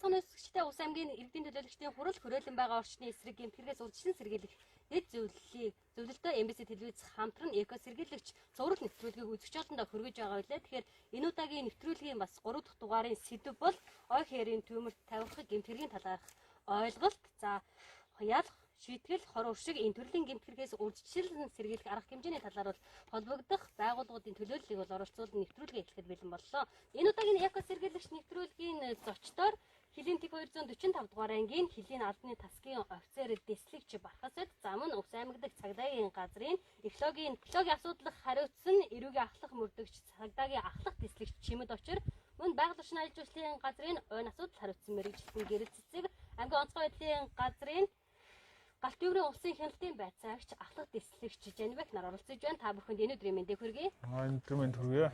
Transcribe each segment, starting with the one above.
Ганцхан нөөцөгчтэй Ус аймгийн иргэдийн төлөөлөгчдийн хурал хүрээлэн байгаа орчны эсрэг гэмтгэрээс урьдчилан сэргийлэх дэд зөвлөлтөө MBC телевиз хамтран эко сэргийлэгч цуврал нэвтрүүлгийг үзэгч олондоо хүргэж байгаа билээ. Тэгэхээр энэ удаагийн нэвтрүүлгийн бас 3 дахь дугаарын сэдэв бол ой хээрийн төмөрт тавих гэмтгэрийн талаарх ойлголт. За ялах шийтгэл хоруу шиг энэ төрлийн гэмтгэрээс урьдчилан сэргийлэх арга хэмжээний талаар бол холбогдох байгууллагуудын төлөөллийг бол оролцуулан нэвтрүүлгээ эхлэхэд бэлэн боллоо. Энэ удаагийн эко сэргийлэгч нэвтрүүлгийн зочдоор Хилийн Тэг 245 дугаар ангийн Хилийн албаны тасгийн офицер дэслэгч Бархасбат, за мөн Ус аймаг дахь цагдаагийн газрын экологийн асуудлах хариуцсан эрүүгийн ахлах мөрдөгч цагдаагийн ахлах дэслэгч Чимэд Очир, мөн байгаль орчны аялал жуулчлалын газрын ойн асуудал хариуцсан мэрэгчлэн Гэрэл Цэцэг, аймгийн онцгой байдлын газрын Галт өврийн улсын хяналтын байцаагч ахлах дэслэгч Жанбек нар оролцож байна. Та бүхэнд энэ өдрийн мэндийг хүргэе. Энэ өдрийн мэнд хүргэе.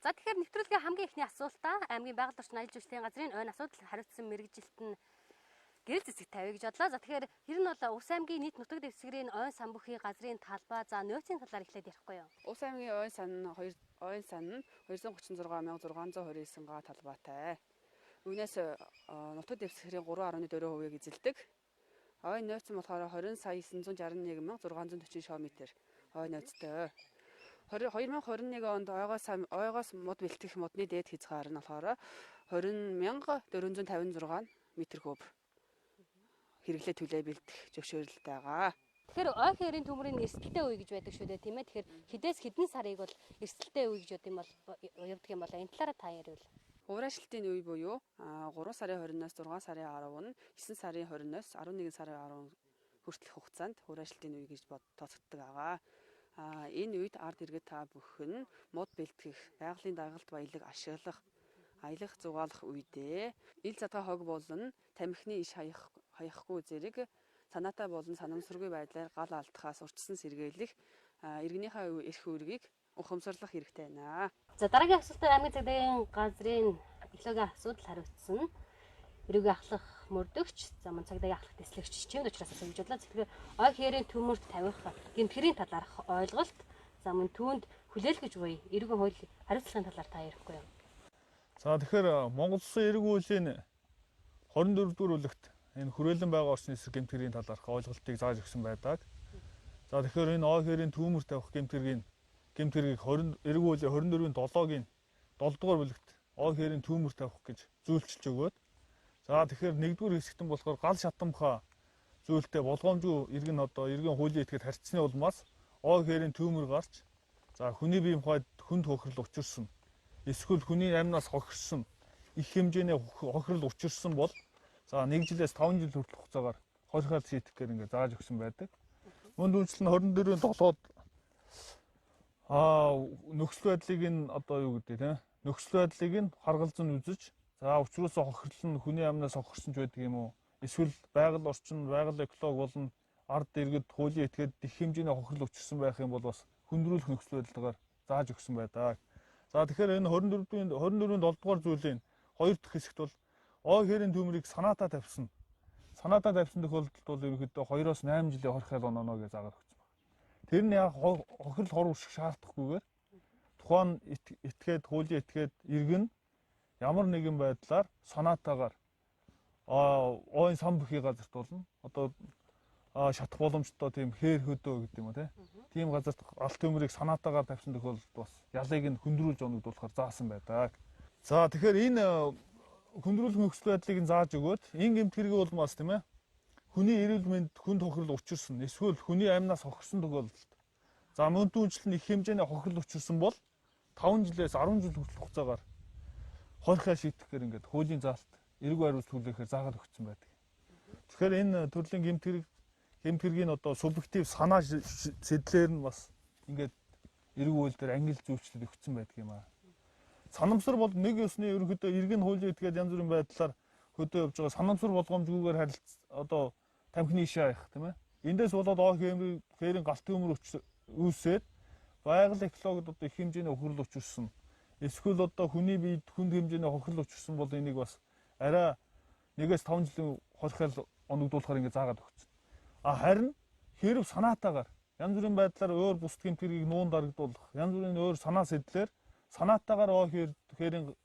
За тэгэхээр нэвтрүүлгийн хамгийн ихний асуултаа аймгийн байгаль орчны аялал жуулчлалын газрын ойн асуудал хариуцсан мэрэгжилт нь Гэрэл Цэцэг тавья гэж бодлоо. За тэгэхээр ер нь бол Ус аймгийн нийт нутаг дэвсгэрийн ойн сан бүхий газрын талбай за нөөцийн талаар эхлээд ярихгүй юу? Ус аймгийн ойн сан нь 236,629 га талбайтай. Үүнээс нутаг дэвсгэрийн 3.4%-ийг эзэлдэг. Ойн нөөц нь болохоор 20,961,640 км ойн нөөцтэй. 2021 онд ойгоос мод бэлтгэх модны дээд хязгаар нь болохоор 20,456 м3 хэрэглээ түлээ бэлдэх зөвшөөрөл байгаа. Тэгэхээр ой хээрийн төмрийн эрсдэлтэй үе гэж байдаг шүү дээ, тийм ээ. Тэгэхээр хэдээс хэдэн сарыг бол эрсдэлтэй үе гэж явдаг юм бол энэ талаараа та яриул. Уурайшлтын үе буюу 3 сарын 20-наас 6 сарын 10 нь 9 сарын 20-наас 11 сарын 10 хүртэлх хугацаанд уурайшлтын үе гэж тооцогддог байгаа. Энэ үед ард иргэд та бүхэн мод бэлтгэх, байгалийн дагалт баялаг ашиглах, аялах зугаалах үедээ ил задгаа хог болон тамхины иш хаяхгүй зэрэг санаатай болон санамсаргүй байдлаар гал алдахаас урьдчилан сэргийлэх иргэнийхээ эрх үүргийг ухамсарлах хэрэгтэй байна. За дараагийн асуултаар аймгийн цагдаагийн газрын экологийн асуудал хариуцсан эрүүгийн ахлах мөрдөгч, за мөн цагдаагийн ахлах дэслэгч Чимэд Очираас асууж бодлоо. Тэгэхээр ой хээрийн төмөрт тавих гэмтгэрийн талаарх ойлголт, за мөн түүнд хүлээлгэж буй эрүүгийн хууль хариуцлагын талаар та ярихгүй юу? За тэгэхээр Монгол Улсын эрүүгийн хуулийн 24 дугаар бүлэгт энэ хүрээлэн байгаа орчны эсрэг гэмтгэрийн талаарх ойлголтыг зааж өгсөн байдаг. За тэгэхээр энэ ой хээрийн төмөрт тавих гэмтгэрийг эрүүгийн хуулийн 24-ийн 7-гийн 7 дугаар бүлэгт ой хээрийн төмөрт тавих гэж зөвлөж өгөөд, за тэгэхээр 1-р хэсэгтэн болохоор гал шатамхаа зүйлтэй болгоомжгүй иргэн хуулийн этгээд харьцсны улмаас ой хээрийн төмөр гарч, за хүний биеийн хувьд хүнд хохирол учирсан, эсвэл хүний амнаас хохирсон их хэмжээний хохирол учирсан бол за 1 жилээс 5 жил хүртэлх хугацаагаар хорихоор шийдэх гэж ингээд зааж өгсөн байдаг. Мөн дүнчлэн 24-ийн 7-д нөхцөл байдлыг нь юу гэдэг тийм нөхцөл байдлыг нь харгалзан үзэж, за учруулсан хохирол нь хүний амнаас хохирсон ч байдаг юм уу? Эсвэл байгаль орчин, байгаль экологи болон ард иргэд хуулийн этгээд их хэмжээний хохирол учирсан байх юм бол бас хүндрүүлэх нөхцөл байдалгаар зааж өгсөн байдаг. За тэгэхээр энэ 24-ийн 7 дугаар зүйлийн 2 дахь хэсэгт бол ой хээрийн төмрийг санаатаа тавьсан. Санаатаа тавьсан тохиолдолд бол ерөнхийдөө 2-оос 8 жилийн хорхол онооно гэж заагаад өгсөн байна. Тэр нь яг хохирол хор үүсэх шаардахгүйгээр тухайн этгээд хуулийн этгээд иргэн ямар нэгэн байдлаар санаатаагаар ойн сан бүхий газарт болно. Шатах боломжтой тийм хээр хөдөө гэдэг юм уу тийм газарт алт төмрийг санаатаагаар тавьсан тохиолдолд бас ялыг нь хүндрүүлж оногдуулахар заасан байдаг. За тэгэхээр энэ хүндрүүлэх нөхцөл байдлыг нь зааж өгөөд энэ гэмтгэрийг улмаас тийм ээ хүний эрүүл мэнд хүнд хохирол учирсан, эсвэл хүний амнаас хохирсон тохиолдолд, за мөн дүүнчлэн их хэмжээний хохирол учирсан бол 5 жилээс 10 жил хүртэлх хугацаагаар хорхоо шийтгэхээр ингээд хуулийн заалт эрүүг хариуц хүлээхээр заагаад өгсөн байдаг. Тэгэхээр энэ төрлийн гэмтгэргийн субъектив санаа сэтлэр нь бас ингээд эрүүг хууль дээр ангил зүйчлэл өгсөн байдаг юм аа. Санамсар бол нэг ёсны ерөнхийдөө иргэн хуулийн этгээд янз бүрийн байдлаар хөдөө явж байгаа санамсар болгоомжгүйгээр тамхины ишээ хаях тийм ээ. Эндээс болоод ой хээрийн галт төмөр үүсээд байгаль экологид их хэмжээний хохирол учирсан, эсвэл хүний биед хүнд хэмжээний хохирол учирсан бол энийг бас арай 1-5 жилийн хорхол оногдуулахаар ингэ заагаад өгсөн. Харин Хэрв санаатаагаар янз бүрийн байдлаар өөр бус гэмтгэрийг нуунд дарагдуулах, янз бүрийн өөр санаа сэтлэр санаатаагаар хээрийн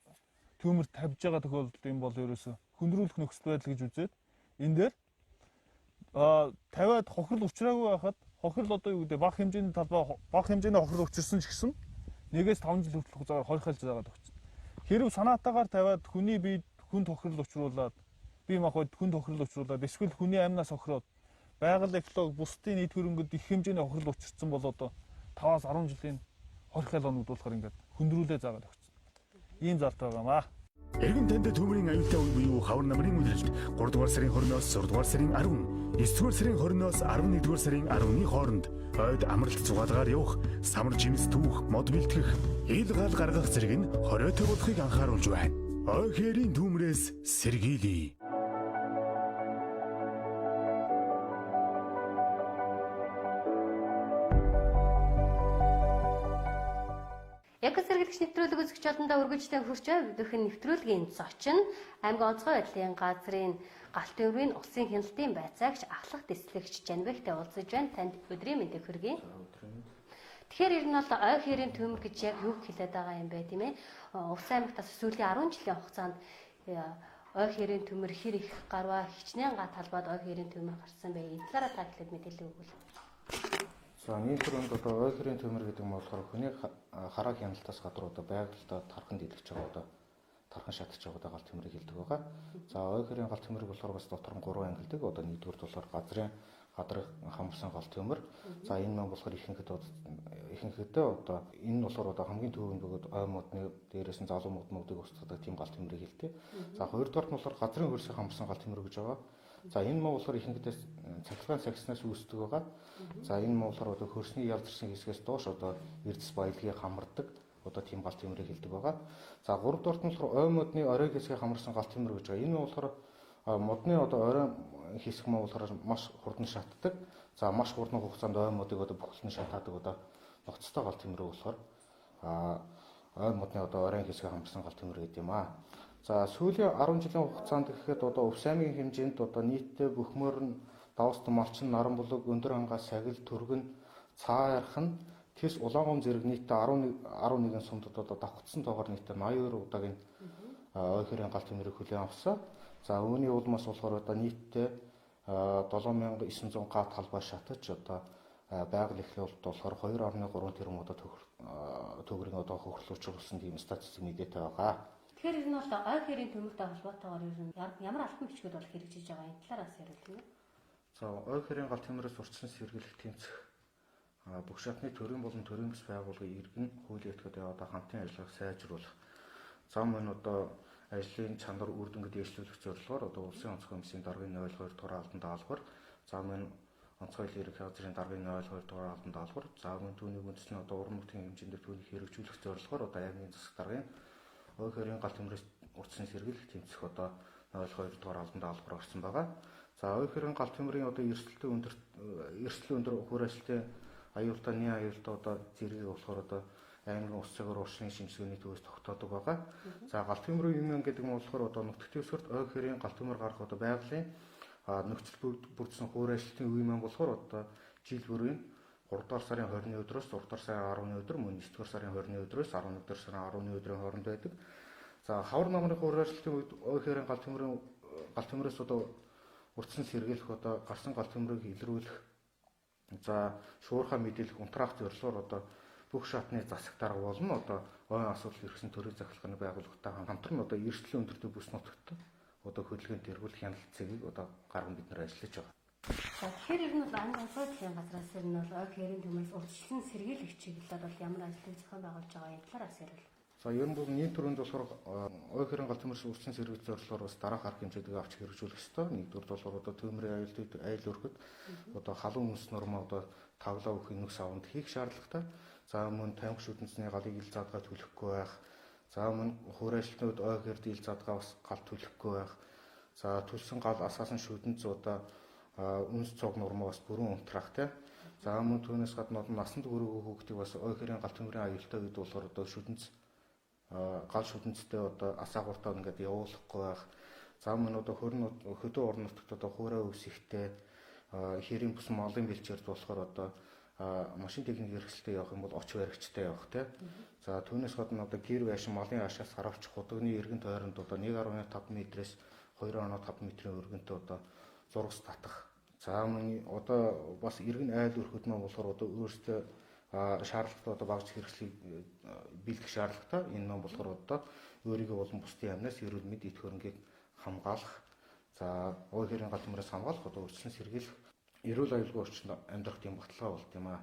төмөр тавьж байгаа тохиолдол юм бол ерөөсө хүндрүүлэх нөхцөл байдал гэж үзээд энэ дээр тавиад хохирол учраагүй байхад хохирол одоо юу гэдэг бага хэмжээний талбай бага хэмжээний хохирол учирсан ч гэсэн 1-5 жил хүртэлх хугацаагаар хорихолж байгаад өгсөн. Хэрв санаатаагаар тавиад хүний биед хүнд хохирол учруулад бие махбод хүнд хохирол учруулад эсвэл хүний амнаас хохироод байгаль экологи бусдын нийт хөрөнгөд их хэмжээний хохирол учирсан бол одоо 5-аас 10 жилийн хорихол оногдуулахаар ингээд хүндрүүлээ заагаад өгсөн. Ийм залт байгаамаа. Эргэн танд төмрийн аюултай үе буюу хавар намрын үлрэлт 3 дугаар сарын 20-оос 6 дугаар сарын 10, 9 дугаар сарын 20-оос 11 дугаар сарын 10-ны хооронд ойд амралт зугаалгаар явах, самар жимс түүх, мод бэлтгэх, ил гал гаргах зэрэг нь хориотой болохыг анхааруулж байна. Ой хэрийн төмрөөс сэргийлье. Экосэргэлэгч нэвтрүүлэг үзэгч олондоо үргэлжлэн хүрч байгаа нэвтрүүлгийн зочин аймгийн онцгой байдлын газрын галт төврийн усын хяналтын байцаагч ахлах дэслэгч Жанбектэй уулзаж байна. Танд өдрийн мэндийг хүргэе. Тэгэхээр ер нь бол ой хэрийн төмөр гэж яг юу хэлээд байгаа юм бэ тийм ээ? Увс аймагтаас сүүлийн 10 жилийн хугацаанд ой хэрийн төмөр хэр их гарваа хичнээн га талбайд ой хэрийн төмөр гарсан бэ? Энэ талаараа та хэлээд мэдээлэл өгвөл. За нийтлэрэнд одоо ой хэрийн төмөр гэдэг нь болохоор хүний хараа хяналтаас гадар одоо байгальд тархан дэлгэж байгаа одоо тархан шатж байгаа галт төмрийг хэлдэг байгаа. За ой хэрийн галт төмрийг болохоор бас дотор нь 3 ангилдаг. Одоо нэгдүгээр болохоор гадрын хамарсан галт төмөр. За энэ маань болохоор ихэнхдээ одоо энэ нь болохоор одоо хамгийн түрүүнд бөгөөд ой модны дээрээс нь залуу моднуудыг устгадаг тийм галт төмрийг хэлдэг. За хоёрдугаар нь болохоор газрын хөрсийн хамарсан галт төмөр гэж байгаа. За энэ муу болохоор ихэнхдээ цахилгаан цагснаас үүсдэг байгаа. За энэ муу болохоор одоо хөрсний ялдарсан хэсгээс доош одоо эрдэс баялагийг хамардаг одоо тийм галт төмрийг хэлдэг байгаа. За гуравдугаарт нь болохоор ой модны орой хэсгийг хамарсан галт төмөр гэж байгаа. Энэ нь болохоор модны одоо орой хэсэг муу болохоор маш хурдан шатдаг. За маш хурдан хугацаанд ой модыг одоо бүхэлдэн шатаадаг одоо ноцтой галт төмөр болохоор ой модны одоо орой хэсгийг хамарсан галт төмөр гэдэг юм аа. За сүүлийн 10 жилийн хугацаанд гэхэд одоо Увс аймгийн хэмжээнд одоо нийтдээ Бөхмөр нь Давстан Малчин Наран булаг Өндөр хангаас Сагил Түргэн Цаа ярхан Тэс Улаангом зэрэг нийтдээ 11 сумдад одоо давхцсан тоогоор нийтдээ 82 удаагийн ой хэрийн галт төмрийг хүлээн авсан. За үүний улмаас болохоор одоо нийтдээ 7900 га талбай шатаж одоо байгаль эхлэлд болохоор 2.3 тэрбум одоо төгрөгийн одоо хохирлуулж болсон тийм статистик мэдээтэй байгаа. Тэгэхээр ер нь бол ой хэрийн төмөртэй холбоотойгоор ер нь ямар албан бичгүүд бол хэрэгжиж байгаа энэ талаараас яриулъя. За ой хэрийн галт төмрөөс урьдчилан сэргийлэх тэмцэх бүх шатны төрийн болон төрийн бас байгууллагын иргэн хуулийн этгээдээ одоо хамтын ажиллагааг сайжруулах зам нь одоо ажлын чанар үр дүнгээ дэвшлүүлэх зорилгоор одоо улсын онцгой комиссийн даргын 02 дугаар албан даалгавар зам нь онцгой ерөнхий газрын даргын 02 дугаар албан даалгавар зам нь түүнийг үндэслэн одоо уран бүтээний хэмжээнд түүнийг хэрэгжүүлэх зорилгоор одоо аймгийн засаг даргын ой хэрийн галт төмрөөс урьдчилан сэргийлэх тэмцэх одоо 02 дугаар албан даалгавар орсон байгаа. За ой хэрийн галт төмрийн одоо эрсдэл өндөр хүр ажилтны аюултай нийт аюултай одоо зэргийг болохоор одоо аймгийн ус цагаар уршны шимжлэгээний төвөөс тогтоодог байгаа. За галт төмрийн юм гэдэг нь болохоор одоо нутагтын өсгөрт ой хэрийн галт төмөр гарах одоо байгалийн нөхцөл бүрдсэн хур ажилтны үе маань болохоор одоо жил бүрийн 3 дугаар сарын 20-ны өдрөөс 6 дугаар сарын 10-ны өдөр мөн 9 дугаар сарын 20-ны өдрөөс 11 дугаар сарын 10-ны өдрийн хооронд байдаг. За хавар намрын хур ажилтны үед ой хэрийн галт төмрөөс одоо урьдчилан сэргийлэх одоо гарсан галт төмрийг илрүүлэх за шуурхай мэдээлэх унтраах зорилгоор одоо бүх шатны засаг дарга болно одоо ой асуудал ирсэн төрийн захиргааны байгууллагатай хамтран одоо эрсдлийн өндөртэй бүс нутагт одоо хөдөлгөөнд тэргүүлэх хяналт цэгийг одоо гарган бид нар ажиллаж байгаа. За тэгэхээр ер нь бол аймгийн онцгой байдлын газраас ер нь бол ой хэрийн төмөрөөс урьдчилан сэргийлэх чиглэлээр бол ямар ажлыг зохион байгуулж байгаа энэ талаараас яриул. За ер нь бол нийт төрөнд болохоор ой хэрийн галт төмөрөөс урьдчилан сэргийлэх зорилгоор бас дараах арга хэмжээдэг авч хэрэгжүүлэх ёстой. Нэгдүгээр болохоор одоо төмрийн айл өргөд одоо халуун үнс нормоо одоо тавлаа өгөх нүкс аванд хийх шаардлагатай. За мөн тамхи шүтэнцний галыг ил задгаа түлхэхгүй байх. За мөн хур ажилтнууд ой хэрд ил задгаа бас гал түлхэхгүй байх. За төлсөн гал асаасан шүтэнц одоо үнс цог нормоо бас бүрэн унтраах тий. За мөн түүнээс гадна насанд хүрээгүй хүүхдийг бас ой хэрийн галт төмрийн аюултай үед болохоор одоо шүтэнц гал шүтэнцтэй одоо асаагууртаа ингээд явуулахгүй байх. За мөн одоо хөдөө орон нутагт одоо хуурай өвс ихтэй хэрийн бус молын бэлчээр болохоор одоо машин техник хэрэгсэлтэй явах юм бол оч баригчтай явах тий. За түүнээс гадна одоо гэр байшин молын хашаас гаравчих худагны эргэн тойронд одоо 1.5 м-ээс 2.5 м-ийн өргөнтэй одоо зургас татах. За мөн одоо бас эргэн айл өрхөд маань болохоор одоо өөрсдөө шаардлагатай одоо багц хэрэгслийг бэлдэх шаардлагатай. Энэ нь болохоор одоо өөрийгөө болон бусдын амнаас эрүүл мэнд эд хөрөнгийг хамгаалах. За ой хэрийн гал төмрөөс хамгаалах одоо үржилэн сэргийлэх эрүүл аюулгүй орчинд амьдрах тийм баталгаа болт юм аа.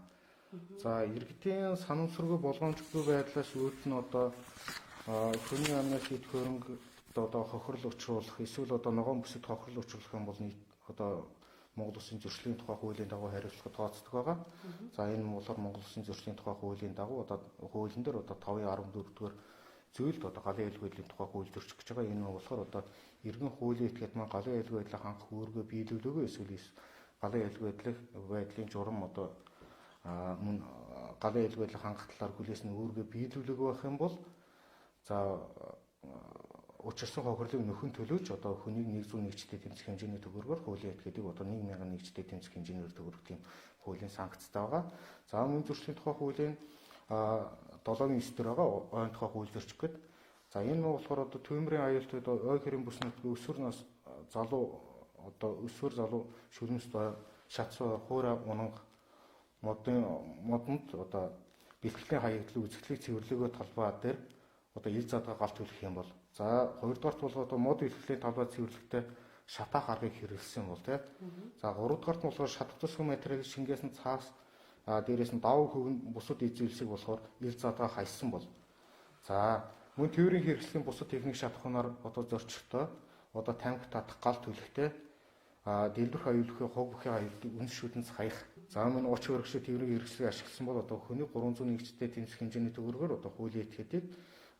За иргэдийн санамсаргүй болгоомжтой байдлаас үүдл нь одоо хүний амнаас эд хөрөнгө одоо хохирол учруулах эсвэл одоо ногоон бүсэд хохирол учруулах юм бол одоо Монгол Улсын зөрчлийн тухай хуулийн дагуу хариуцлага тооцдог байгаа. За энэ нь болохоор Монгол Улсын зөрчлийн тухай хуулийн дагуу одоо хуулийн дээр одоо 5.14-р зөвлөлд одоо галын аюулгүй байдлын тухай хууль зөрчиж байгаа. Энэ нь болохоор одоо эргэн хуулийн этгээд маань галын аюулгүй байдлыг хангах үүргээ биелүүлээгүй эсвэл галын аюулгүй байдлын журам одоо мөн галын аюулгүй байдлыг хангах талаар хүлээсэн үүргээ биелүүлээгүй байх юм бол за учирсан хохирлыг нөхөн төлөөж одоо хүнийг 101-тэй тэмцэх хэмжээний төгрөгөөр хуулийн этгээдийг одоо 1,000-тэй тэмцэх хэмжээгээр төгрөх тийм хуулийн санкцтай байгаа. За мөн зөрчлийн тухай хуулийн 7-9 дээр байгаа ойн тухай хууль зөрчих гээд. За энэ нь болохоор одоо төмрийн аюултай ой хэрийн бүс нутгийн өсвөр нас залуу одоо өсвөр залуу шүрмэс шатсуу хуурай унанг модонд одоо бэлтгэлийн хаягдлыг үзэсгэлэг цэвэрлэгөө талбай дээр одоо ил задгаа галт төлөх юм бол за хоёрдугаарт бол одоо мод бэлтгэлийн талбай цэвэрлэгтэй шатаа гаргыг хэрэгэлсэн бол тий. За гуравдугаарт нь болохоор шатах тусгай материал шингээс нь цаас дээрээс нь давуу хөвн бусад эзэлсэг болохоор ил задгаа хайсан бол за мөн тээврийн хэрэгслийн бусад техник шатахунаар одоо зорчихтой одоо тамхи татах гал төлөхтэй дэлбэрх аюулгүй хог бүхий аюулгүй үнс шүтэнц хаях. За мөн уч өргөшөө тээврийн хэрэгслийг ашигласан бол одоо хүний 301-тэй тэмцэх хэмжээний төгрөгөөр одоо хуулийн этгээдийг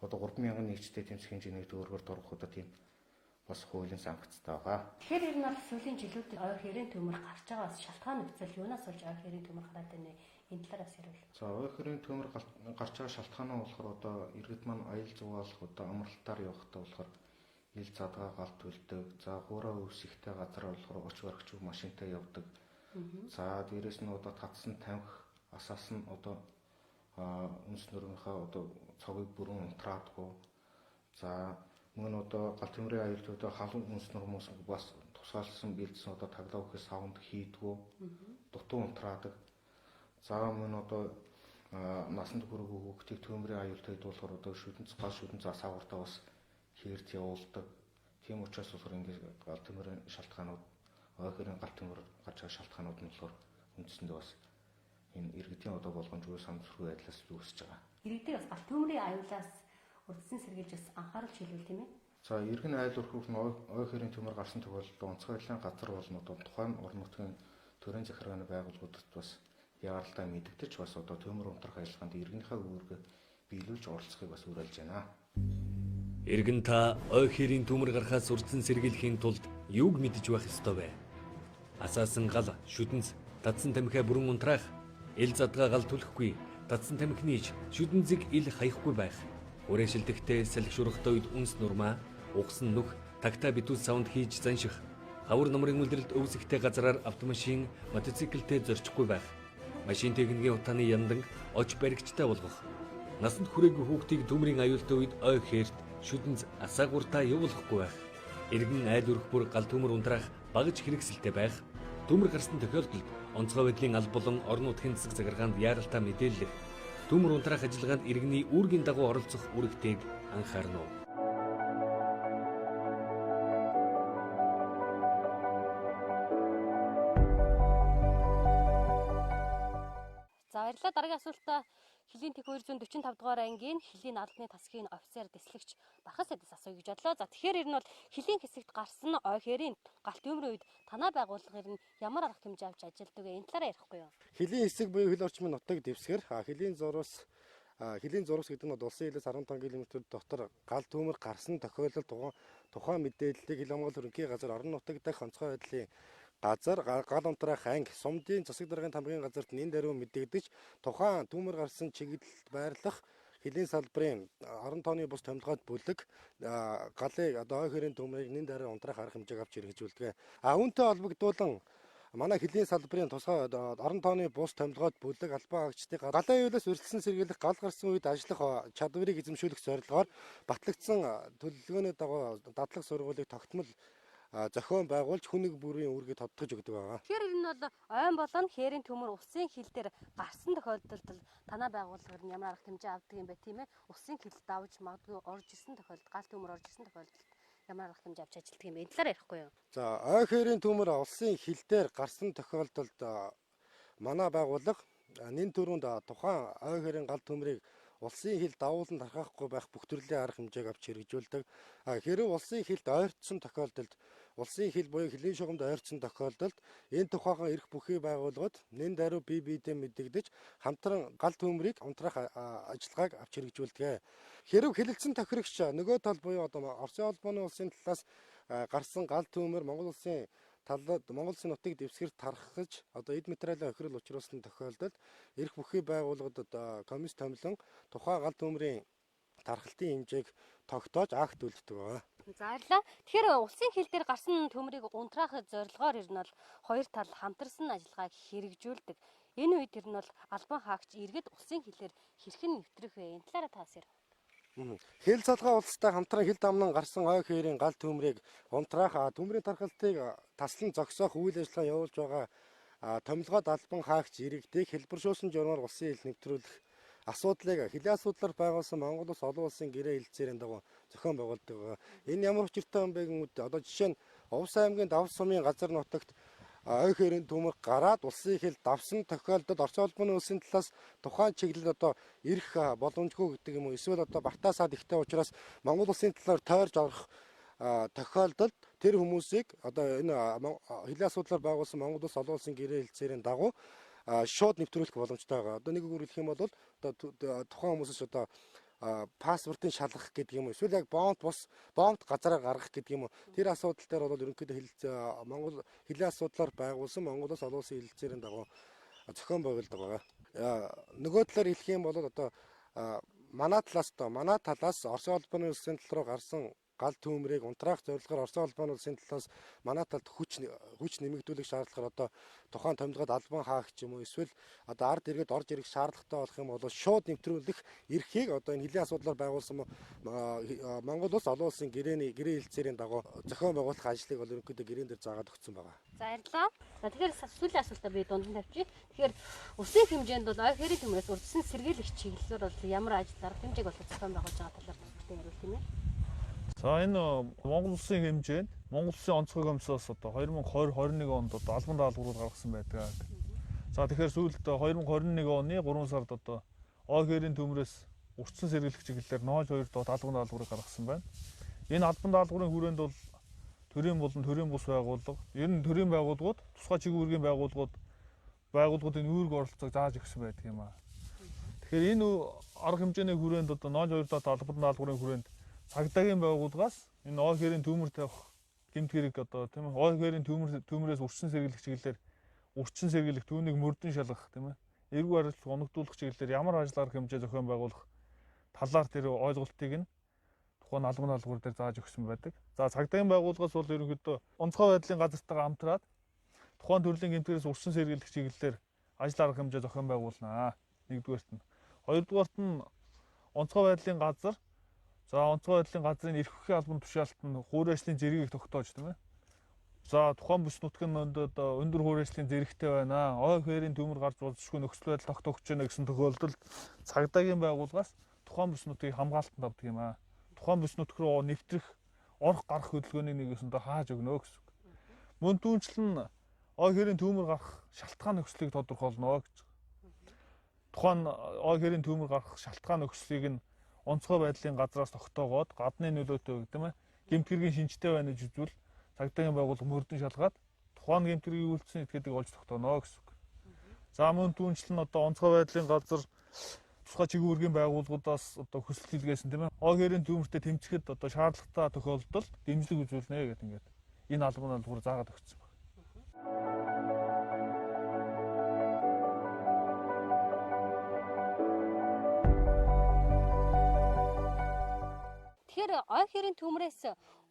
одоо 3,001-тэй тэмцэх хэмжээний төгрөгөөр дургах одоо тийм бас хуулийн санкцтай байгаа. Тэгэхээр ер нь бол сүүлийн жилүүд ой хэрийн төмөр гарч байгаас шалтгаан нөхцөл юунаас болж ой хэрийн төмөр гараад байна вэ? Энэ талаас ярил. За ой хэрийн төмөр гарч байгаа шалтгаан нь болохоор одоо иргэд маань аял зугаалах одоо амралтаар явахдаа болохоор ил задгаа галт төлдөг. За хуурай өвсөхтэй газар болохоор уч баригч машинтай явдаг. За дээрэс нь одоо татсан тамхи асаасан одоо үнс нөрийнхаа одоо цогийг бүрэн унтраадгүй. За мөн одоо галт төмрийн аюултай халуун үнс нөрмөөс бас тусгаалсан бэлдсэн одоо таглаа өгөхөс саунд хийдгүү. Дутуу унтраадаг. За мөн одоо насанд хүрээгүй хүүхдийг төмрийн аюултай дуулахаар одоо шүтэнц гал шүтэнц асаагартаа бас хэрд явуулдаг. Тийм учраас болохоор ингээд галт төмрийн шалтгаанууд ой хэрийн галт төмөр гарч байгаа шалтгаанууд нь болохоор үндсэндээ бас энэ иргэдийн одоо болгоомжгүй санамсаргүй байдлаас үүсэж байгаа. Иргэдийг бас галт төмрийн аюулаас урдсан сэргийлж бас анхааруулж хэлвэл тийм ээ. За иргэн айл өрхөх нь ой хэрийн төмөр гарсан тохиолдолд онцгой байдлын газар болно одоо тухайн орон нутгийн төрийн захиргааны байгууллагуудад бас яаралтай мэдэгдэж бас одоо төмөр унтрах ажиллагаанд иргэнийхээ үүргээ биелүүлж оролцохыг бас уриалж байна. Иргэн та ой хэрийн төмөр гарахаас урдсан сэргийлэхийн тулд юуг мэдж байх ёстой вэ? Асаасан гал, шүтэнц, татсан тамхиа бүрэн унтраах, ил задгаа гал түлхэхгүй, татсан тамхины ич, шүтэнцийг ил хаяхгүй байх. Үрээшилтэхтэй салхи шурахтай үед үнс нурмаа, угсан нүх, тагтаа битүүс саунд хийж занших. Хавар намрын үлдэрэлд өвсөхтэй газараар автомашин, мотоциклтэй зорчихгүй байх. Машин техникийн утааны яндан оч баригчтай болгох. Насанд хүрээгүй хүүхдийг төмрийн аюултай үед ой хэрт, шүтэнц асаагууртаа явуулахгүй байх. Иргэн айл өрх бүр гал төмөр унтраах багаж хэрэгсэлтэй байх. Төмөр гарсан тохиолдолд онцгой байдлын алба болон орон нутгийн засаг захиргаанд яаралтай мэдээлэл. Төмөр унтраах ажиллагаанд иргэний үүргийн дагуу оролцох үүрэгтэйг анхаарна уу? За баярлалаа. Дараагийн асуултаа Хилийн Тэг 245 дугаар ангийн Хилийн албаны тасгийн офицер дэслэгч Бахас эдэс асууя гэж бодлоо. За тэгэхээр ер нь бол Хилийн хэсэгт гарсан ой хэрийн галт төмрийн үед танай байгууллага ер нь ямар арга хэмжээ авч ажилладаг вэ? Энэ талаараа ярихгүй юу? Хилийн хэсэг буюу хил орчмын нутаг дэвсгэр Хилийн зурвас гэдэг нь улсын хилээс 15 км дотор гал төмөр гарсан тохиолдолд тухайн мэдээллийг хил хамгаалалт ерөнхий газар орон нутаг дахь онцгой байдлын газар гал унтраах анги сумдын засаг даргын тамгын газарт нэн даруй мэдэгдэж тухайн төмөр гарсан чиглэлд байрлах Хилийн салбарын 10 тонны бус томилгоод бүлэг галыг одоо ой хэрийн төмрийг нэн даруй унтраах арга хэмжээг авч хэрэгжүүлдэг. Үүнтэй холбогдуулан манай хөлийн салбарын тусгай орон тооны бус томилгоод бүлэг албан хаагчдыг галын аюулаас үргэлжлэн сэргийлэх гал гарсан үед ажиллах чадварыг эзэмшүүлэх зорилгоор батлагдсан төлөвлөгөөний дагуу дадлаг сургуулийг тогтмол зохион байгуулж хүнийг бүрийн үүргийг тодтогч өгдөг байгаа. Тэгэхээр энэ нь бол ойн болон хээрийн төмөр усын хил дээр гарсан тохиолдолд танай байгууллага нь ямар арга хэмжээ авдаг юм бэ тийм ээ? Усын хил давж магадгүй орж ирсэн тохиолдолд гал төмөр орж ирсэн тохиолдолд ямар арга хэмжээ авч ажилтдаг юм бэ? Энэ талаар ярихгүй юу? За ой хээрийн төмөр улсын хил дээр гарсан тохиолдолд манай байгууллага нэн төрөнд тухайн ой хээрийн гал төмрийг улсын хил давуулан тархахгүй байх бүх төрлийн арга хэмжээг авч хэрэгжүүлдэг. Хэрэв улсын хилд ойртсон тохиолдолд улсын хил буюу хөлийн шугамд ойртсон тохиолдолд энэ тухайхан эрх бүхий байгууллагууд нэн даруй бие биедээ мэдэгдэж хамтран гал төмрийг унтраах ажиллагааг авч хэрэгжүүлдэг. Хэрэв хилэлцэн тохирогч нөгөө тал буюу одоо Оросын холбооны улсын талаас гарсан гал төмөр Монгол улсын талд Монгол улсын нутгийг дэвсгэр тархаж одоо эд материалын охирол учруулсан тохиолдолд эрх бүхий байгууллагууд комисс томилон тухайн гал төмрийн тархалтын хэмжээг тогтоож акт үлддэг байна. Заарлаа. Тэгэхээр улсын хил дээр гарсан төмрийг унтраах зорилгоор ер нь бол хоёр тал хамтарсан ажиллагааг хэрэгжүүлдэг. Энэ үед ер нь бол албан хаагч иргэд улсын хилээр хэрхэн нэвтрэх вэ? Энэ талаараа та асууя. Хил залгаа улстай хамтран хил дамнан гарсан ой хээрийн гал төмрийг унтраах төмрийн тархалтыг таслан зогсоох үйл ажиллагаа явуулж байгаа томилгоод албан хаагч иргэдийг хэлбэршүүлсэн журмаар улсын хил нэвтрүүлэх асуудлыг хөлийн асуудлаар байгуулсан Монгол улс олон улсын гэрээ хэлцээрийн дагуу зохион байгуулдаг. Энэ ямар учиртай юм бэ гэмүүд одоо жишээ нь Увс аймгийн Давс сумын газар нутагт ой хээрийн төмөр гараад улсын хил давсан тохиолдолд Оросын холбооны улсын талаас тухайн чиглэлд одоо ирэх боломжгүй гэдэг юм уу эсвэл одоо бартаасаад ихтэй учраас Монгол улсын талаар тойрж орох тохиолдолд тэр хүмүүсийг одоо энэ хөлийн асуудлаар байгуулсан Монгол улс олон улсын гэрээ хэлцээрийн дагуу шууд нэвтрүүлэх боломжтой байгаа. Одоо нэг үгээр хэлэх юм бол одоо тухайн хүмүүсээс одоо паспортын шалгах гэдэг юм уу эсвэл яг бомб газараа гаргах гэдэг юм уу тэр асуудал дээр бол ерөнхийдөө Монгол хөлийн асуудлаар байгуулсан Монгол улс олон улсын хэлэлцээрийн дагуу зохион байгуулдаг байгаа. Нөгөө талаар хэлэх юм бол одоо манай талаас Оросын холбооны улсын тал руу гарсан гал төмрийг унтраах зорилгоор Оросын холбооны улсын талаас манай талд хүч нэмэгдүүлэх шаардлагаар одоо тухайн томилгоод албан хаагч юм уу эсвэл одоо ард иргэд орж ирэх шаардлагатай болох юм бол шууд нэвтрүүлэх эрхийг одоо энэ хөлийн асуудлаар байгуулсан Монгол улс олон улсын гэрээ хэлцээрийн дагуу зохион байгуулах ажлыг бол ерөнхийдөө гэрээн дээр заагаад өгсөн байгаа. За баярлалаа. За тэгэхээр сүүлийн асуултаа би дунд нь тавьчих. Тэгэхээр улсын хэмжээнд бол ой хээрийн төмрөөс урьдчилан сэргийлэх чиглэлээр бол ямар ажиллаар хэмжээг бол зохион байгуулж байгаа талаар төвлөрсөн ярил тийм ээ. За энэ Монгол улсын хэмжээнд Монгол улсын онцгой комиссоос одоо 2020-21 онд одоо албан даалгаврууд гаргасан байдаг. За тэгэхээр сүүлд 2021 оны 3 сард одоо ой хээрийн төмрөөс урьдчилан сэргийлэх чиглэлээр ноож 2 доод албан даалгаврыг гаргасан байна. Энэ албан даалгаврын хүрээнд бол төрийн болон төрийн бус байгууллага, ер нь төрийн байгууллагууд, тусгай чиглэл үүргийн байгууллагуудын үүрэг оролцоог зааж өгсөн байдаг юм аа. Тэгэхээр энэ арга хэмжээний хүрээнд одоо ноож 2 доод албан даалгаврын хүрээнд цагдаагийн байгууллагаас энэ ой хээрийн төмөр тавих гэмт хэрэг одоо тийм ээ ой хээрийн төмрөөс урьдчилан сэргийлэх чиглэлээр урьдчилан сэргийлэх түүнийг мөрдөн шалгах тийм ээ эргүү харилцаа оногдуулах чиглэлээр ямар ажил арга хэмжээ зохион байгуулах талаар тэр ойлголтыг нь тухайн албан даалгавар дээр зааж өгсөн байдаг. За цагдаагийн байгууллагаас бол ерөнхийдөө онцгой байдлын газартайгаа хамтраад тухайн төрлийн гэмтгэрээс урьдчилан сэргийлэх чиглэлээр ажил арга хэмжээ зохион байгуулнаа. Нэгдүгээрт нь. Хоёрдугаарт нь онцгой байдлын газар онцгой байдлын газрын эрх бүхий албан тушаалт нь хуур ажлын зэргийг тогтоож тийм ээ. За тухайн бүс нутгийн одоо өндөр хуур ажлын зэрэгтэй байна. Ой хээрийн төмөр гарч болзошгүй нөхцөл байдал тогтоогч байна гэсэн тохиолдолд цагдаагийн байгууллагаас тухайн бүс нутгийг хамгаалтанд авдаг юм аа. Тухайн бүс нутг руу нэвтрэх орох гарах хөдөлгөөний нэгээс нь хааж өгнө гэсэн үг. Мөн түүнчлэн ой хээрийн төмөр гарах шалтгаан нөхцөлийг тодорхойлно гэж. Тухайн ой хээрийн төмөр гарах шалтгаан нөхцөлийг нь онцгой байдлын газраас тогтоогоод гадны нөлөөтэй гэдэг юм аа. Гэмт хэргийн шинжтэй байна гэж үзвэл цагдаагийн байгууллага мөрдөн шалгаад тухайн гэмт хэргийг үйлдсэн этгээдэг олж тогтооно гэсэн үг. За мөн түүнчлэн одоо онцгой байдлын газар тусгай чиглэл үүргийн байгууллагуудаас одоо хүсэлт хийлгээсэн тийм ээ. Ой хээрийн төмөртэй тэмцэхэд одоо шаардлагатай тохиолдолд дэмжлэг үзүүлнэ гэдэг ингээд энэ албан даалгавар заагаад өгсөн байна. Тэгэхээр ой хэрийн төмрөөс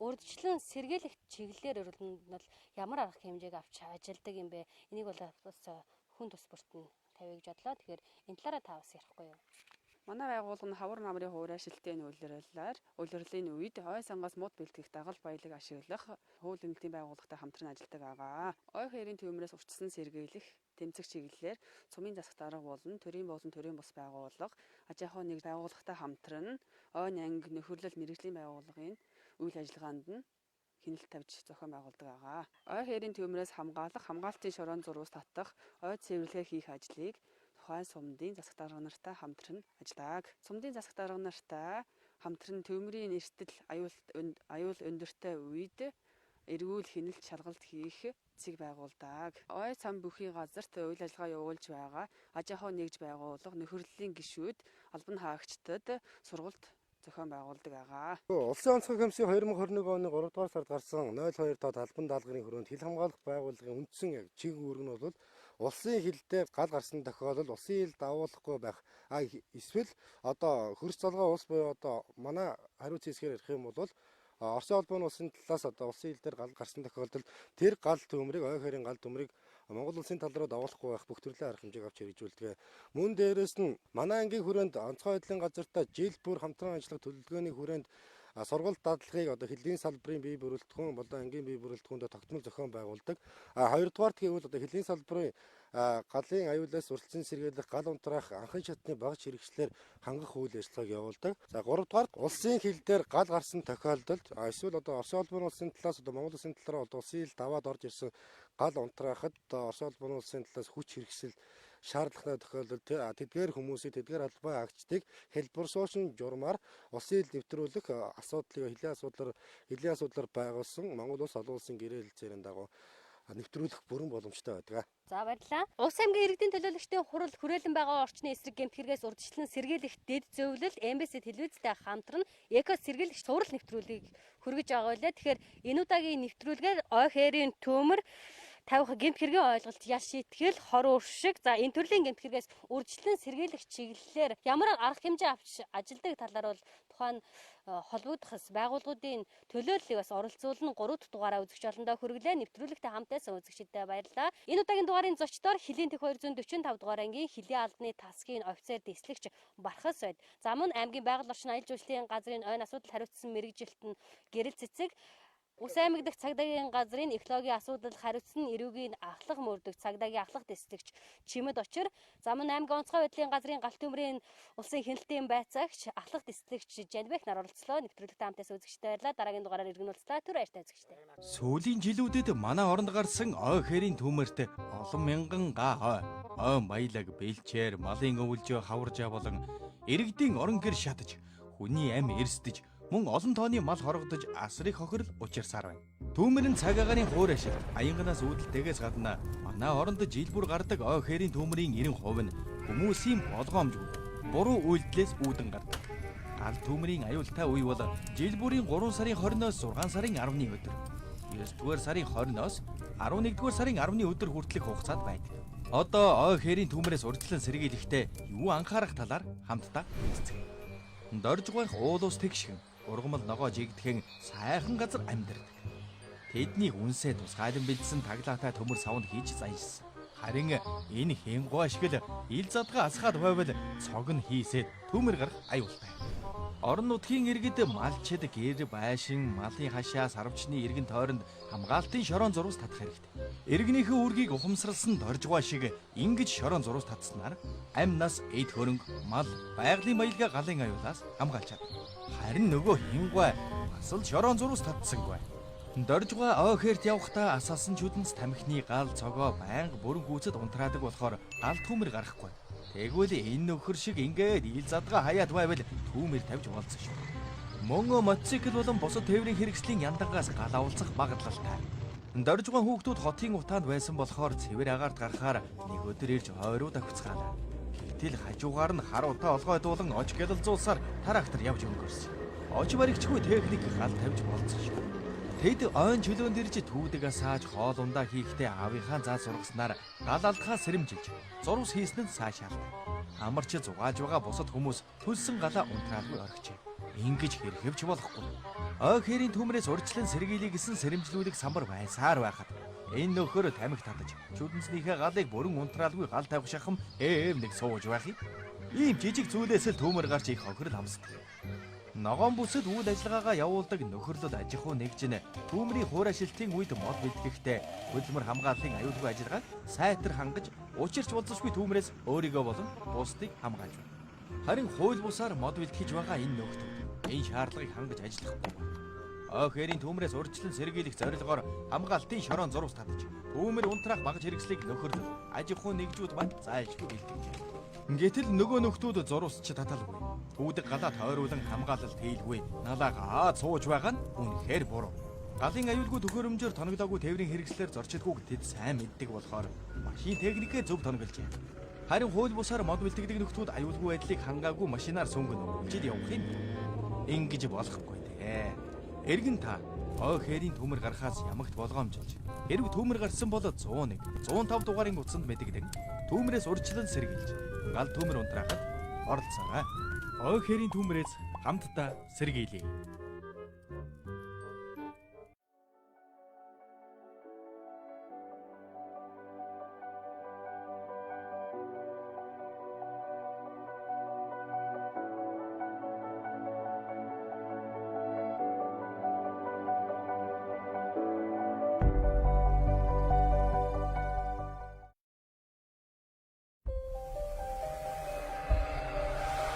урьдчилан сэргийлэх чиглэлээр бол ямар арга хэмжээг авч ажилладаг юм бэ? Энийг бол бас хүн тус бүрт нь тавья гэж бодлоо. Тэгэхээр энэ талаараа та бас ярихгүй юу? Манай байгууллага нь хавар намрын хуурайшилтын улирлын үед ой сангаас мод бэлтгэх дагал баялаг ашиглах хууль нэлтийн байгууллагатай хамтран ажилладаг байгаа. Ой хэрийн төмрөөс урьдчилан сэргийлэх тэмцэх чиглэлээр цумын засагт арга болон төрийн болон төрийн бус байгууллага аж ахуйн нэгж байгууллагатай хамтран ойн анги нөхөрлөл мэрэгжлийн байгууллагын үйл ажиллагаанд нь хяналт тавьж зохион байгуулдаг байгаа. Ой хэрийн төмрөөс хамгаалах, хамгаалтын шорон зурвас татах, ой цэвэрлэгээ хийх ажлыг тухайн сумдын засагт арга нартай хамтран ажилладаг. Сумдын засагт арга нартай хамтран төмрийн эрсдэл аюул өндөртэй үед эргүүл хяналт шалгалт хийх цэг байгуулдаг. Ой цам бүхий газарт үйл ажиллагаа явуулж байгаа аж ахуйн нэгж байгууллага нөхөрлөлийн гишүүд албан хаагчдад сургалт зохион байгуулдаг байгаа. Улсын онцгой комиссийн 2021 оны 3 дугаар сард гарсан 02 доод албан даалгаврын хүрээнд хил хамгаалах байгууллагын үндсэн чиг үүрэг нь бол улсын хилдээ гал гарсан тохиолдолд улсын хил давуулахгүй байх. Эсвэл одоо хөрс залгаа улс буюу одоо манай хариуц хэсгээр ярих юм бол Оросын холбооны улсын талаас одоо улсын хил дээр гал гарсан тохиолдолд тэр гал төмрийг ой хэрийн гал төмрийг Монгол улсын тал руу давуулахгүй байх бүх төрлийн арга хэмжээг авч хэрэгжүүлдэг. Мөн дээрэс нь манай ангийн хүрээнд онцгой байдлын газартаа жил бүр хамтран ажиллах төлөвлөгөөний хүрээнд сургалт дадлагыг одоо хилийн салбарын бие бүрэлдэхүүн болон ангийн бие бүрэлдэхүүнтэй тогтмол зохион байгуулдаг. Хоёрдугаарт гэвэл одоо хилийн салбарын галын аюулаас урьдчилан сэргийлэх гал унтраах анхан шатны багц хэрэгслэр хангах үйл ажиллагааг явуулдаг. За гуравдугаарт улсын хил дээр гал гарсан тохиолдолд эсвэл одоо Оросын холбооны улсын талаас одоо Монгол улсын талаараа улсын хил даваад орж ирсэн гал унтраахад Оросын холбооны улсын талаас хүч хэрэгсэл шаардлагатай тохиолдолд тэдгээр хүмүүсийг тэдгээр албан хаагчдыг хэлбэрсуушин журмаар улсын хил нэвтрүүлэх асуудлыг хилийн асуудлаар байгуулсан Монгол улс олон улсын гэрээ хэлцээрийн дагуу нэвтрүүлэх бүрэн боломжтой байдаг. За баярлалаа. Улс аймгийн иргэдийн төлөөлөгчдийн хурал хүрээлэн байгаа орчны эсрэг гэмт хэрэгээс урьдчилан сэргийлэх дэд зөвлөл MBC телевизтэй хамтран эко сэргийлэгч цуврал нэвтрүүлгийг хүргэж байгаа байлаа. Тэгэхээр энэ удаагийн нэвтрүүлгээр ой хэрийн төмөр тавих гэмт хэргийн ойлголт ял шийтгэл хор уршиг за энэ төрлийн гэмт хэрэгээс урьдчилан сэргийлэх чиглэлээр ямар арга хэмжээ авч ажилладаг талаар бол тухайн холбогдох байгууллагуудын төлөөллийг бас оролцуулан 3 дугаараа үзэгч олондоо хүргэлээ. Нэвтрүүлэгтэй хамтайсан үзэгчдэд баярлалаа. Энэ удаагийн дугаарын зочдоор Хилийн Тех 245 дугаар ангийн Хилийн албаны тасгийн офицер дэслэгч Бархас байд. За мөн аймгийн байгаль орчин аялал жуулчлалын газрын ойн асуудал хариуцсан мэрэгжилтэн Гэрэл Цэцэг Ус аймаг дахь цагдаагийн газрын экологийн асуудал хариуцсан эрүүгийн ахлах мөрдөг цагдаагийн ахлах дэслэгч Чимэд Очир, за мөн аймгийн онцгой байдлын газрын галт төмрийн улсын хяналтын байцаагч ахлах дэслэгч Жанбек нар оролцлоо. Нэвтрүүлэгт хамтаас үзэгчтэй баярлалаа. Дараагийн дугаараар иргэн уулзлаа. Түр баяртай үзэгчтэй. Сүүлийн жилүүдэд манай оронд гарсан ой хэрийн төмөрт олон мянган га ой баялаг бэлчээр малын өвөлжөө хаваржаа болон иргэдийн орон гэр шатаж хүний амь эрсдэж мөн олон тооны мал хоргодож асрыг хохирол учирсаар байна. Төмөрийн цаг агаарын хуур ашиг аянганаас үүдэлтэйгээс гадна манай оронд жил бүр гардаг ой хэрийн төмрийн 90% нь хүмүүсийн болгоомжгүй буруу үйлдэлээс үүдэн гардаг. Гал төмрийн аюултай үе бол жил бүрийн 3 сарын 20-оос 6 сарын 10-ны өдөр, 9-р сарын 20-оос 11-р сарын 10-ны өдөр хүртэлх хугацаанд байдаг. Одоо ой хэрийн төмрөөс урьдчилан сэргийлэхдээ юу анхаарах талаар хамтдаа хэлцгээе. Дорж байх уул ус тэгшгэн ургамал ногоо жигдэхэн сайхан газар амьдардаг. Тэдний үнсээ тусгайлан бэлдсэн таглаатай төмөр савнд хийж заяжсан. Харин энэ хэмгоо ашигла ил задгаа асгаад байвал цог нь хийсээд төмөр гарах аюултай. Орон нутгийн иргэд малчид гэр байшин малын хашаа сарвчны иргэн тойронд хамгаалтын шорон зурвас татах хэрэгтэй. Иргэнийхээ үргийг ухамсарласан доржгоо шиг ингэж шорон зурвас татснаар амь нас эд хөрөнгө мал байгалийн баялгаа галын аюулаас хамгаалж чадна. Харин нөгөө хингуй бас л шорон зурвас татсангүй. Доржгоо ой хэрт явахдаа асаасан чүдэнц тамхины гал цогоо байнга бүрэн гүйцэд унтраадаг болохоор гал төмөр гарахгүй. Тэгвэл энэ нөхөр шиг ингээд ил задгаа хаяад байвал түүмэр тавьж болцсон шүү. Мөн мотоцикл болон бусад тээврийн хэрэгслийн яндангаас гал авалцах магадлалтай. Доржгоо хүүхдүүд хотын утаанд байсан болохоор цэвэр агаарт гарахаар нэг өдөр ирж ойруу давхицгаалаа. Гэтэл хажуугаар нь хар утаа олгойдуулан оч гялалзуулсаар трактор явж өнгөрсөн. Оч баригчгүй техник гал тавьж болцсон шүү. Тэд ойн чөлөөнд ирж түүдэг асааж хоол ундаа хийхдээ аавынхаа заа зургаснаар гал алдхаа сэрэмжилж зурвас хийсэн нь цаашаална. амарч зугааж байгаа бусад хүмүүс төлсөн галаа унтраалгүй орхижээ. Ингэж хэрхэвч болохгүй. Ой хэрийн төмрөөс урьдчилан сэргийлийг гисэн сэрэмжлүүлэх самбар байсаар байхад энэ нөхөр тамхи татаж чүдэнснийхээ галыг бүрэн унтраалгүй гал тавих шахам нэг сууж байх юм. Ийм жижиг зүйлээс л төмөр гарч их хохирол амсдаг. Ногоон бүсэд үйл ажиллагаагаа явуулдаг нөхөрлөл аж ахуй нэгжин төмрийн хуур ашиглалтын үед мод бэлтгэхдээ хөдөлмөр хамгааллын аюулгүй ажиллагааг сайтар хангаж учирч болзошгүй төмрөөс өөрийгөө болон бусдыг хамгаалж байна. Харин хууль бусаар мод бэлтгэж байгаа энэ нөхдүүд энэ шаардлагыг хангаж ажиллахгүй. Ой хэрийн төмрөөс урьдчилан сэргийлэх зорилгоор хамгаалтын шороон зурвас татаж төмөр унтраах багж хэрэгслийг нөхөрлөл аж ахуй нэгжүүд маань зайлшгүй бэлтгэжээ. Гэтэл нөгөө нөхдүүд зурвасч таталгүй. Түүдэг галаа тойруулан хамгаалалт хийлгүй. Налаагаа сууж байгаа нь үнэхээр буруу. Галын аюулгүй төхөөрөмжөөр тоноглоогүй тээврийн хэрэгслээр зорчдоггүйг тэд сайн мэддэг болохоор машин техникээ зөв тоногложээ. Харин хууль бусаар мод бэлтгэдэг нөхдүүд аюулгүй байдлыг хангаагүй машинаар сүнгэн үржилж явах юм. Ингэж болохгүй дээ. Эргэн та ой хэрийн төмөр гарахаас ямагт болгоомжлж. Хэрв төмөр гарсан бол 101, 105 дугаарын утсанд мэдэгдэг. Төмрөөс урьдчилан сэргийлж гал төмөр унтраахад оролцоорой. Ой хэрийн төмрөөс хамтдаа сэргийлье.